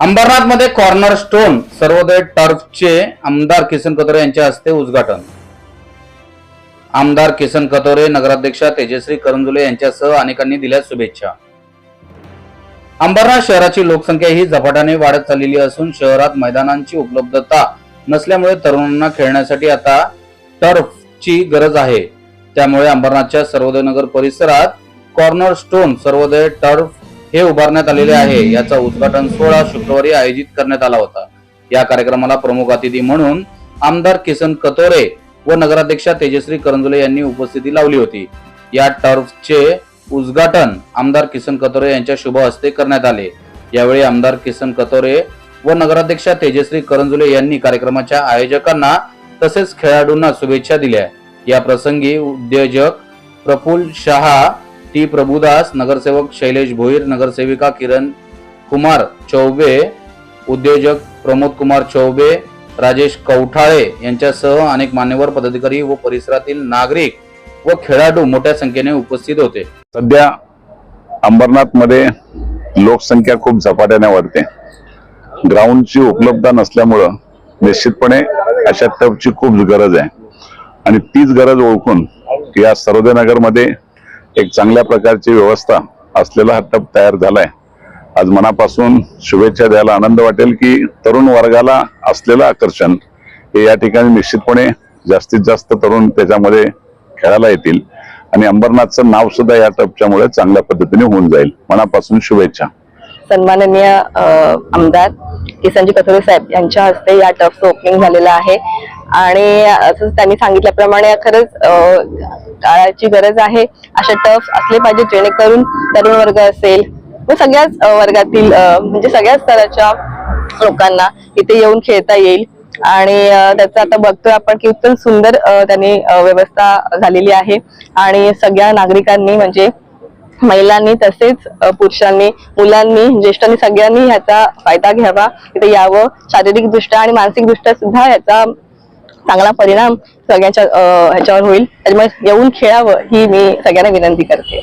अंबरनाथ मध्ये corner stone Sarvodaya टर्फचे आमदार किसन कथोरे यांच्या हस्ते उद्घाटन। आमदार किसन कथोरे, नगराध्यक्षा तेजश्री करंजुले यांच्यासह अनेकांनी दिल्या शुभेच्छा। अंबरनाथ शहराची लोकसंख्या ही झपाट्याने वाढत चाललेली असून शहरात मैदानांची उपलब्धता नसल्यामुळे तरुणांना खेळण्यासाठी आता टर्फची गरज आहे। त्यामुळे अंबरनाथच्या सर्वोदय नगर परिसरात कॉर्नर स्टोन सर्वोदय टर्फ हे उभारण्यात आलेले आहे। याचा उद्घाटन सोहळा शुक्रवारी आयोजित करण्यात आला होता। या कार्यक्रमाला प्रमुख अतिथी म्हणून आमदार किसन कथोरे व नगराध्यक्षा तेजश्री करंजुले यांनी उपस्थिती लावली होती। या टर्फचे उद्घाटन आमदार किसन कथोरे यांच्या शुभ हस्ते करण्यात आले। यावेळी आमदार किसन कथोरे व नगराध्यक्षा तेजश्री करंजुले यांनी कार्यक्रमाच्या आयोजकांना तसेच खेळाडूंना शुभेच्छा दिल्या। या प्रसंगी उद्योजक प्रफुल्ल शहा, टी प्रभुदास, नगरसेवक शैलेश भोईर, नगरसेविका किरण कुमार चौबे, उद्योजक प्रमोद कुमार चौबे, राजेश कौठाळे यांच्यासह अनेक मान्यवर पदाधिकारी व परिसरातील नागरिक व खेळाडू मोठ्या संख्येने उपस्थित होते। सध्या अंबरनाथ मध्ये लोकसंख्या खूप झपाट्याने वाढते। ग्राउंडची उपलब्धता नसल्यामुळे निश्चितपणे अशा टर्फची खूप गरज आहे आणि तीच गरज ओळखून या सर्वोदय नगर मध्ये एक चांगल्या प्रकारची व्यवस्था असलेला हा टर्फ तयार झालाय। आज मनापासून शुभेच्छा द्यायला आनंद वाटेल की तरुण वर्गाला असलेलं आकर्षण हे या ठिकाणी निश्चितपणे जास्तीत जास्त तरुण त्याच्यामध्ये खेळायला येतील आणि अंबरनाथचं नाव सुद्धा या टर्फच्यामुळे चांगल्या पद्धतीने होऊन जाईल। मनापासून शुभेच्छा। सन्माननीय आमदार किसनजी कथोरे साहेब यांच्या हस्ते या टर्फचं ओपनिंग झालेलं आहे आणि असंच त्यांनी सांगितल्याप्रमाणे खरंच काळाची गरज आहे। अशा टर्फ असले पाहिजे जेणेकरून तरुण वर्ग असेल व सगळ्याच वर्गातील म्हणजे सगळ्याच स्तराच्या लोकांना इथे येऊन खेळता येईल आणि त्याचं आता बघतोय आपण की उत्तम सुंदर त्यांनी व्यवस्था झालेली आहे आणि सगळ्या नागरिकांनी म्हणजे महिलांनी तसेच पुरुषांनी, मुलांनी, ज्येष्ठांनी सगळ्यांनी ह्याचा फायदा घ्यावा, इथे यावं। शारीरिक दृष्ट्या आणि मानसिक दृष्ट्या सुद्धा याचा चांगला परिणाम सगळ्यांच्या ह्याच्यावर होईल। त्यामुळे येऊन खेळावं ही मी सगळ्यांना विनंती करते।